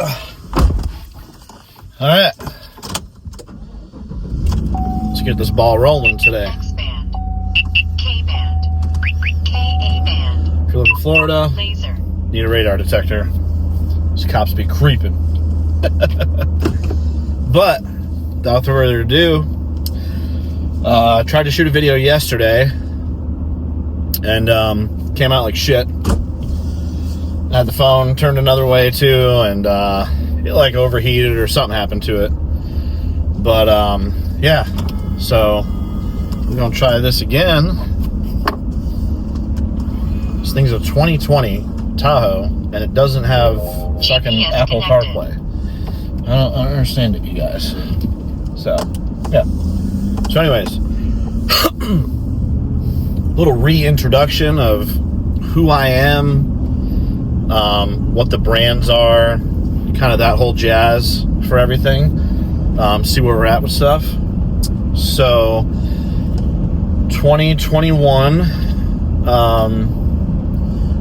All right. Let's get this ball rolling today. X band, K band, KA band. If you live in Florida, Laser. need a radar detector. These cops be creeping. But without further ado, I tried to shoot a video yesterday and came out like shit. I had the phone turned another way too, and it like overheated or something happened to it. But yeah, so we're gonna try this again. This thing's a 2020 Tahoe, and it doesn't have fucking Apple CarPlay. I don't understand it, you guys. So yeah. So anyways, little reintroduction of who I am, what the brands are, kind of that whole jazz for everything. See where we're at with stuff. So 2021,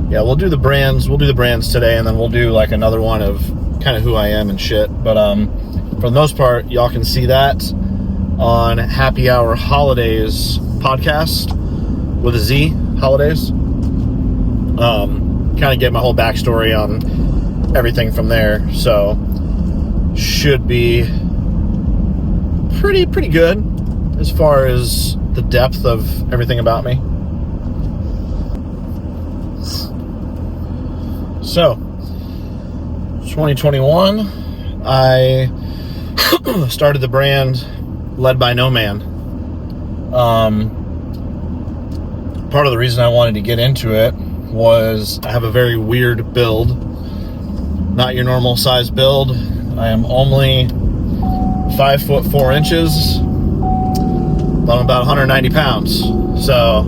yeah, we'll do the brands today, and then we'll do like another one of kind of who I am and shit. But for the most part, y'all can see that on Happy Hour Holidays podcast with a Z, Holidays. Kind of get my whole backstory on everything from there, so should be pretty good as far as the depth of everything about me. So 2021, I started the brand Led by No Man. Part of the reason I wanted to get into it was I have a very weird build. Not your normal size build. I am only 5 foot 4 inches, but I'm about 190 pounds. So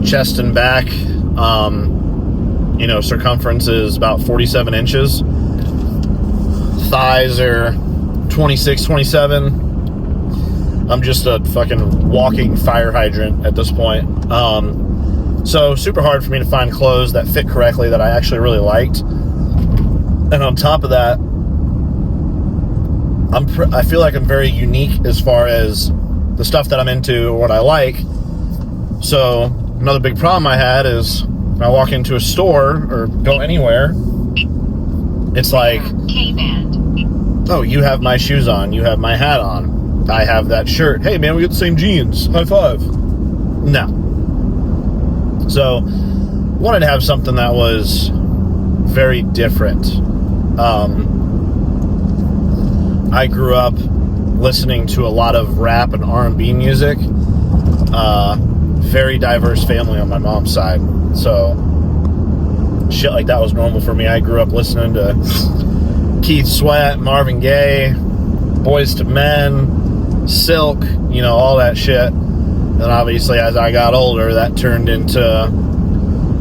chest and back, circumference is about 47 inches. Thighs are 26, 27. I'm just a fucking walking fire hydrant at this point. So super hard for me to find clothes that fit correctly that I actually really liked. And on top of that, I feel like I'm very unique as far as the stuff that I'm into or what I like. So another big problem I had is when I walk into a store or go anywhere, it's like, K-band. oh, you have my shoes on, you have my hat on, I have that shirt. Hey man, we got the same jeans. High five. No. So wanted to have something that was very different. I grew up listening to a lot of rap and R&B music. Very diverse family on my mom's side, so shit like that was normal for me. I grew up listening to Keith Sweat, Marvin Gaye, Boyz II Men, Silk, all that shit. And obviously as I got older, that turned into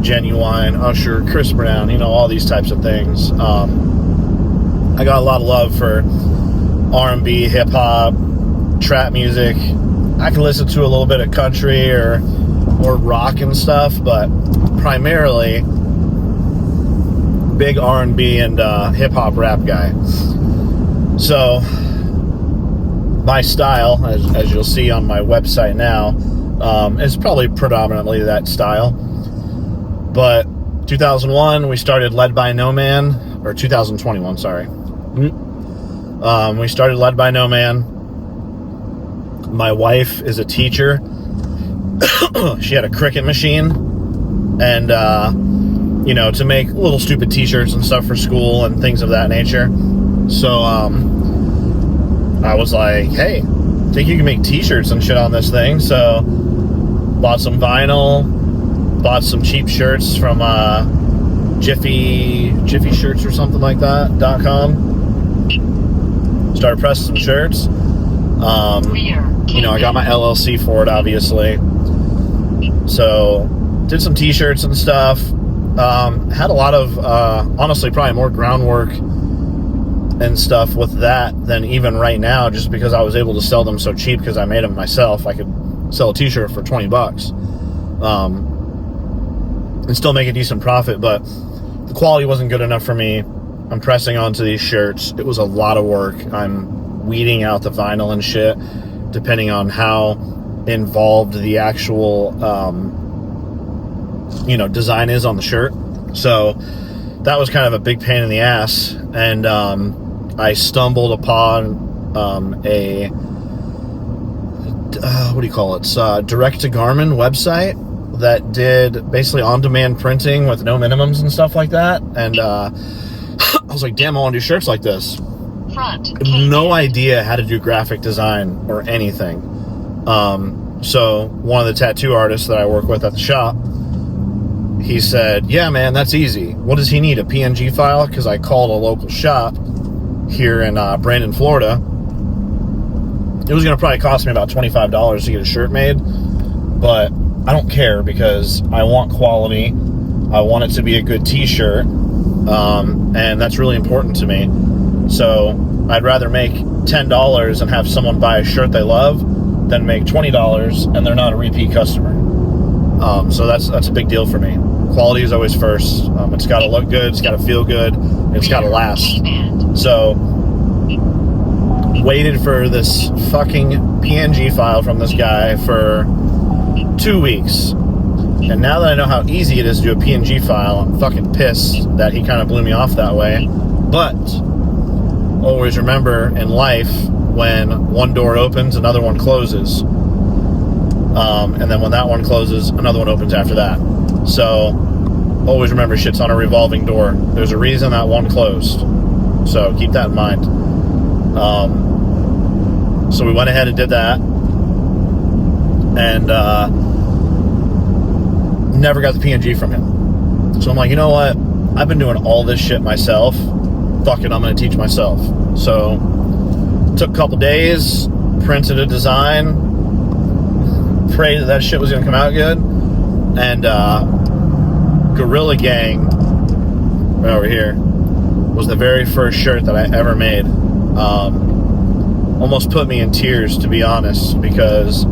Genuine, Usher, Chris Brown, all these types of things. I got a lot of love for R&B, hip-hop, trap music. I can listen to a little bit of country or rock and stuff, but primarily big R&B and hip-hop rap guy. So my style, as you'll see on my website now, is probably predominantly that style. But 2001, we started Led by No Man, or 2021, sorry. We started Led by No Man. My wife is a teacher. She had a Cricut machine, and to make little stupid t-shirts and stuff for school and things of that nature. So I was like, hey, I think you can make t-shirts and shit on this thing. So bought some vinyl, bought some cheap shirts from Jiffy Shirts or something like that .com. Started pressing some shirts. I got my LLC for it, obviously. So did some t-shirts and stuff. Had a lot of honestly probably more groundwork and stuff with that than even right now, just because I was able to sell them so cheap because I made them myself. I could sell a t-shirt for $20 and still make a decent profit, but the quality wasn't good enough for me. I'm pressing onto these shirts. It was a lot of work. I'm weeding out the vinyl and shit, depending on how involved the actual, design is on the shirt. So that was kind of a big pain in the ass. And I stumbled upon it's direct-to-garment website that did basically on-demand printing with no minimums and stuff like that. And I was like, damn, I want to do shirts like this. No idea how to do graphic design or anything. So one of the tattoo artists that I work with at the shop, he said, yeah, man, that's easy. What does he need, a PNG file? Because I called a local shop here in Brandon, Florida. It was going to probably cost me about $25 to get a shirt made, but I don't care because I want quality. I want it to be a good t-shirt, and that's really important to me. So I'd rather make $10 and have someone buy a shirt they love than make $20 and they're not a repeat customer. So that's a big deal for me. Quality is always first. It's got to look good, it's got to feel good, and it's got to last. So waited for this fucking PNG file from this guy for 2 weeks. And now that I know how easy it is to do a PNG file, I'm fucking pissed that he kind of blew me off that way. But always remember in life, when one door opens, another one closes. And then when that one closes, another one opens after that. So always remember, shit's on a revolving door. There's a reason that one closed. So keep that in mind. So we went ahead and did that. And never got the PNG from him. So I'm like, you know what? I've been doing all this shit myself. Fuck it, I'm going to teach myself. So took a couple days, printed a design, prayed that shit was going to come out good. And Gorilla Gang, right over here, was the very first shirt that I ever made. Almost put me in tears, to be honest, because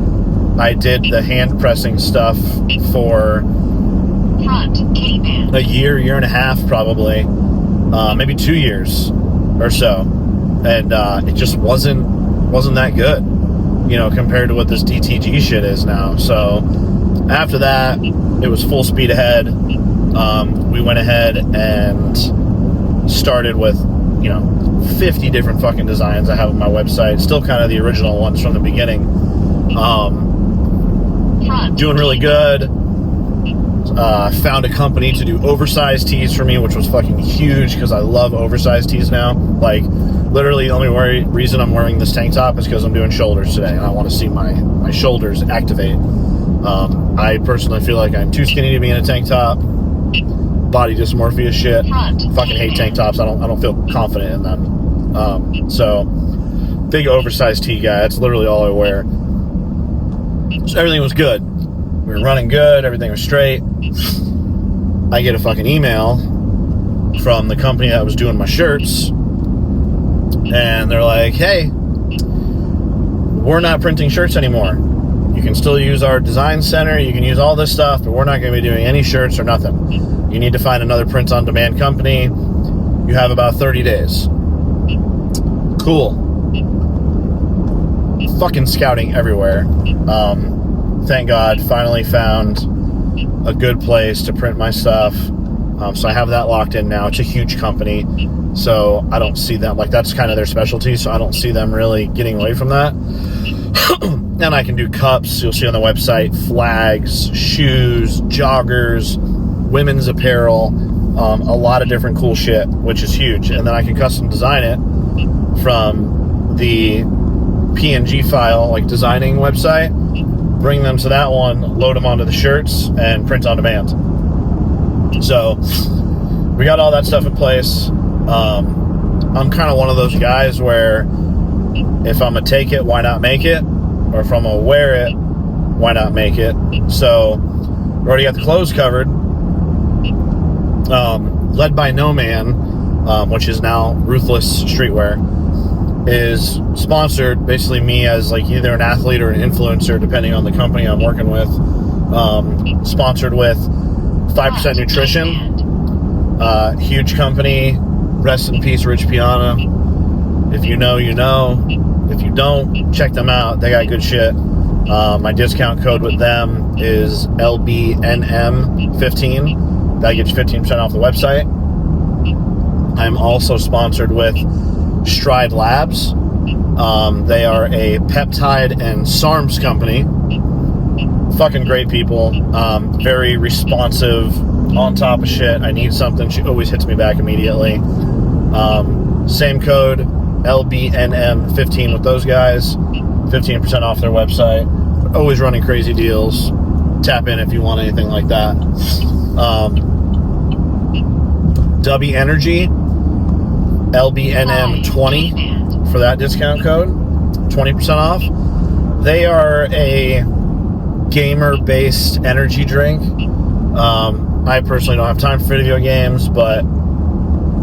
I did the hand pressing stuff for a year and a half, probably, maybe 2 years or so, and it just wasn't that good, compared to what this DTG shit is now. So after that, it was full speed ahead. We went ahead and started with 50 different fucking designs I have on my website. Still kind of the original ones from the beginning. Doing really good. Found a company to do oversized tees for me, which was fucking huge because I love oversized tees now. Like, literally the only reason I'm wearing this tank top is because I'm doing shoulders today and I want to see my shoulders activate. I personally feel like I'm too skinny to be in a tank top. Body dysmorphia shit. Fucking hate tank tops. I don't feel confident in them. So big oversized tee guy. That's literally all I wear. So everything was good. We were running good. Everything was straight. I get a fucking email from the company that was doing my shirts, and they're like, hey, we're not printing shirts anymore. You can still use our design center, you can use all this stuff, but we're not going to be doing any shirts or nothing. You need to find another print-on-demand company. You have about 30 days. Cool. Fucking scouting everywhere. Thank God, finally found a good place to print my stuff. So I have that locked in now. It's a huge company, so I don't see them, that's kind of their specialty, so I don't see them really getting away from that. And I can do cups, you'll see on the website, flags, shoes, joggers, women's apparel, a lot of different cool shit, which is huge. And then I can custom design it from the PNG file, designing website, bring them to that one, load them onto the shirts, and print on demand. So we got all that stuff in place. I'm kind of one of those guys where if I'm going to take it, why not make it? Or if I'm going to wear it, why not make it? So we already got the clothes covered. Led by No Man, which is now Ruthless Streetwear, is sponsored, basically me as either an athlete or an influencer, depending on the company I'm working with. Sponsored with V3NOM Nutrition, huge company, Rest in peace, Rich Piana. If you know, you know. If you don't, check them out. They got good shit. My discount code with them is LBNM15. That gets you 15% off the website. I'm also sponsored with Stride Labs. They are a peptide and SARMs company. Fucking great people. Very responsive, on top of shit. I need something, she always hits me back immediately. Same code, LBNM15 with those guys. 15% off their website. Always running crazy deals. Tap in if you want anything like that. W Energy, LBNM20 for that discount code. 20% off. They are a gamer-based energy drink. I personally don't have time for video games, but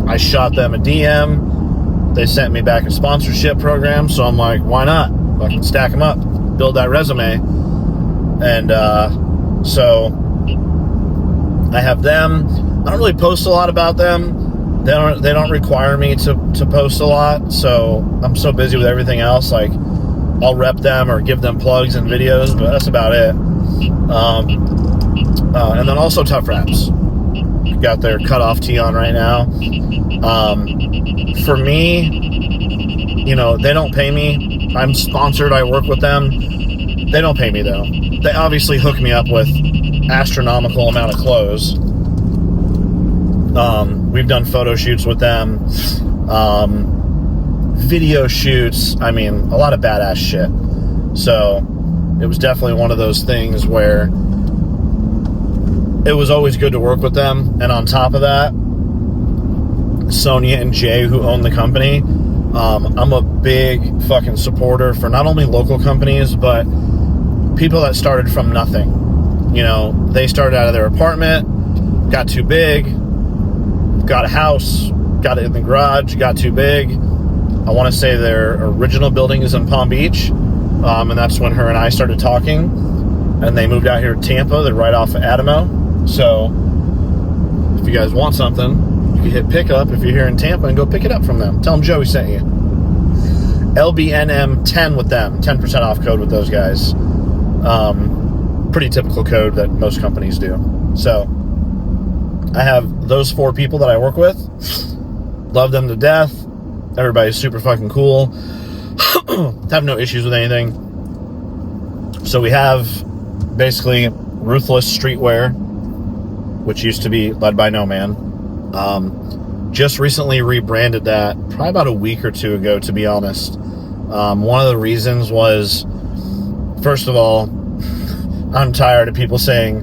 I shot them a DM. They sent me back a sponsorship program, so I'm like, why not? I can stack them up, build that resume. And so I have them. I don't really post a lot about them. They don't require me to post a lot, so I'm so busy with everything else. Like, I'll rep them or give them plugs and videos, but that's about it. And then also Tough Wraps. Got their cutoff tee on right now. For me, you know, they don't pay me. I'm sponsored. I work with them. They don't pay me, though. They obviously hook me up with astronomical amount of clothes. We've done photo shoots with them. Video shoots. I mean, a lot of badass shit. So it was definitely one of those things where it was always good to work with them. And on top of that, Sonia and Jay, who own the company, I'm a big fucking supporter for not only local companies, but people that started from nothing. You know, they started out of their apartment, got too big, got a house, got it in the garage, got too big. I want to say their original building is in Palm Beach, and that's when her and I started talking, and they moved out here to Tampa. They're right off of Adamo. So if you guys want something, you can hit pickup if you're here in Tampa and go pick it up from them. Tell them Joey sent you. LBNM10 with them, 10% off code with those guys. Pretty typical code that most companies do. So I have those 4 people that I work with. Love them to death. Everybody's super fucking cool. Have no issues with anything. So we have basically Ruthless Streetwear, which used to be led by No Man. Just recently rebranded that, probably about a week or 2 ago, to be honest. One of the reasons was, first of all, I'm tired of people saying,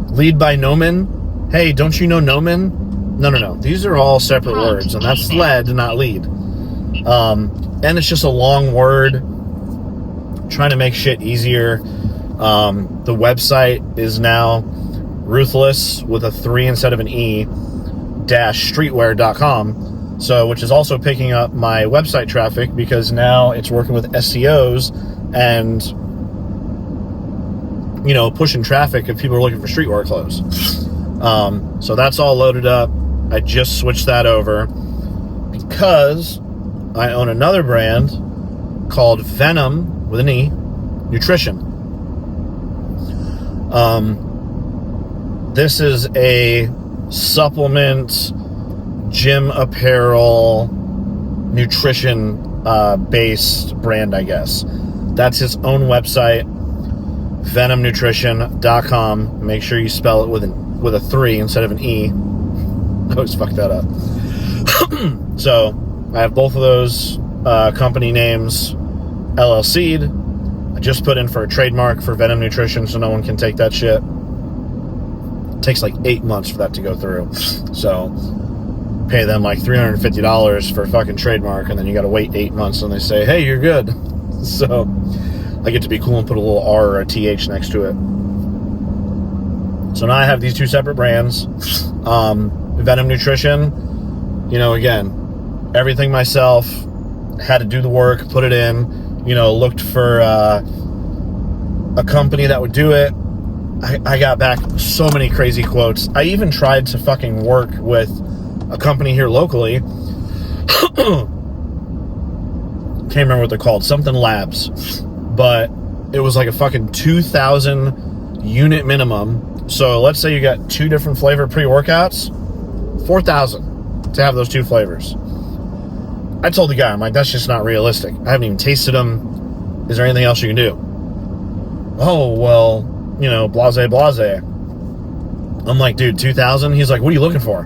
lead by No Man. Hey, don't you know No Man? No. These are all separate words, and that's led, not lead. And it's just a long word. Trying to make shit easier. The website is now Ruthless with a 3 instead of an E -streetwear.com. So, which is also picking up my website traffic because now it's working with SEOs and, you know, pushing traffic if people are looking for streetwear clothes. So that's all loaded up. I just switched that over because I own another brand called V3NOM with an E Nutrition. This is a supplement, gym apparel, nutrition based brand, I guess. That's his own website, V3NOMnutrition.com. Make sure you spell it with a 3 instead of an E. I always fuck that up. So I have both of those company names LLC'd. I just put in for a trademark for V3NOM Nutrition so no one can take that shit. It takes like 8 months for that to go through. So pay them like $350 for a fucking trademark, and then you got to wait 8 months, and they say, hey, you're good. So I get to be cool and put a little R or a TH next to it. So now I have these 2 separate brands. V3NOM Nutrition, you know, again, everything myself, had to do the work, put it in, you know, looked for a company that would do it. I got back so many crazy quotes. I even tried to fucking work with a company here locally Can't remember what they're called, something labs, but it was like a fucking 2,000 unit minimum. So let's say you got 2 different flavor pre-workouts, 4,000 to have those 2 flavors. I told the guy, I'm like, that's just not realistic. I haven't even tasted them. Is there anything else you can do? Oh, well, you know, blase. I'm like, dude, 2,000? He's like, what are you looking for?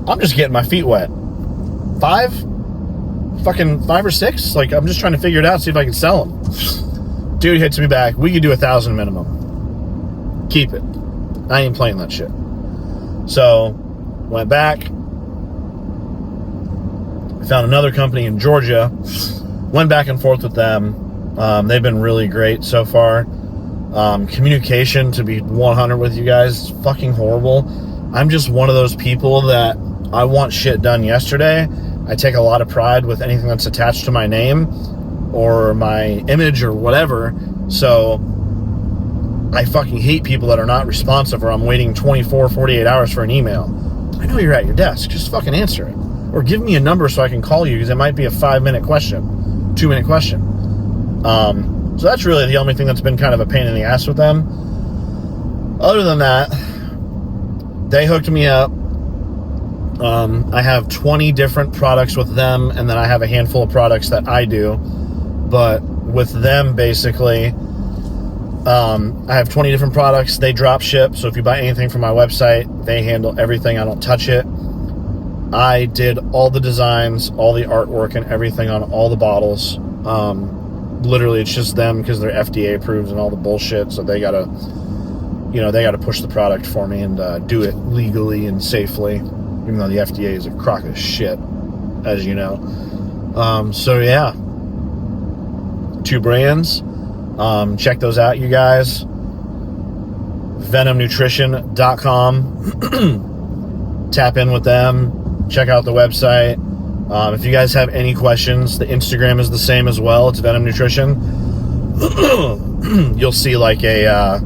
I'm just getting my feet wet. 5? Fucking 5 or 6? Like, I'm just trying to figure it out, see if I can sell them. Dude hits me back. We could do 1,000 minimum. Keep it. I ain't playing that shit. So, went back. Found another company in Georgia. Went back and forth with them. They've been really great so far. Communication, to be 100 with you guys, is fucking horrible. I'm just one of those people that I want shit done yesterday. I take a lot of pride with anything that's attached to my name or my image or whatever. So I fucking hate people that are not responsive, or I'm waiting 24, 48 hours for an email. I know you're at your desk. Just fucking answer it. Or give me a number so I can call you, because it might be a 5-minute question, 2-minute question. So that's really the only thing that's been kind of a pain in the ass with them. Other than that, they hooked me up. I have 20 different products with them, and then I have a handful of products that I do. But with them, basically, I have 20 different products. They drop ship, so if you buy anything from my website, they handle everything. I don't touch it. I did all the designs, all the artwork, and everything on all the bottles. Literally, it's just them because they're FDA approved and all the bullshit, so they gotta, you know, they gotta push the product for me and do it legally and safely, even though the FDA is a crock of shit, as you know. So yeah, 2 brands. Check those out, you guys. VenomNutrition.com. Tap in with them. Check out the website. If you guys have any questions, the Instagram is the same as well. It's Venom Nutrition. You'll see like a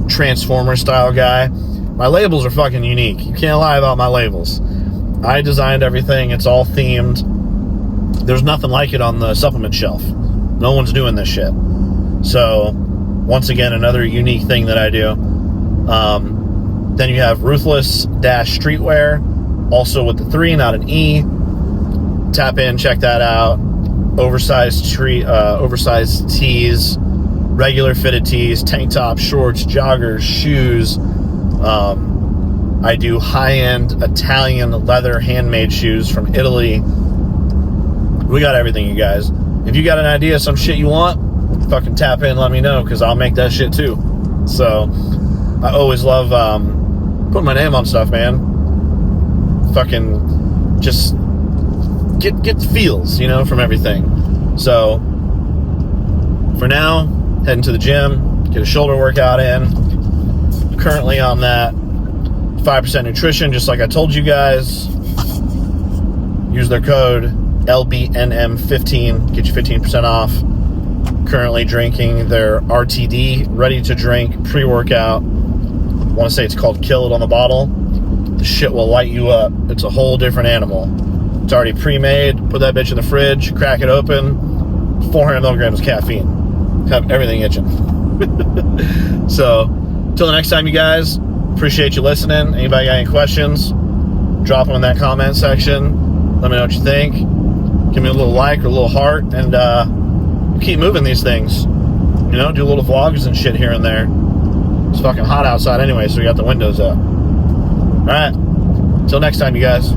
Transformer style guy. My labels are fucking unique. You can't lie about my labels. I designed everything. It's all themed. There's nothing like it on the supplement shelf. No one's doing this shit. So, once again, another unique thing that I do. Then you have RUTHL3SS StreetWear, also with the 3, not an E. Tap in, check that out. Oversized tees, regular fitted tees, tank tops, shorts, joggers, shoes. I do high-end Italian leather handmade shoes from Italy. We got everything, you guys. If you got an idea, some shit you want, fucking tap in, let me know, because I'll make that shit too. So, I always love putting my name on stuff, man. Fucking just get the feels, you know, from everything. So, for now, heading to the gym, get a shoulder workout in. Currently on that 5% nutrition, just like I told you guys. Use their code LBNM15, get you 15% off. Currently drinking their RTD, ready to drink pre-workout. I want to say it's called Kill It on the bottle. The shit will light you up. It's a whole different animal. It's already pre-made. Put that bitch in the fridge, crack it open. 400 milligrams of caffeine. Have everything itching. So, till the next time, you guys. Appreciate you listening. Anybody got any questions? Drop them in that comment section. Let me know what you think. Give me a little like or a little heart, and keep moving these things. You know, do little vlogs and shit here and there. It's fucking hot outside anyway, so we got the windows up. Alright. Till next time, you guys.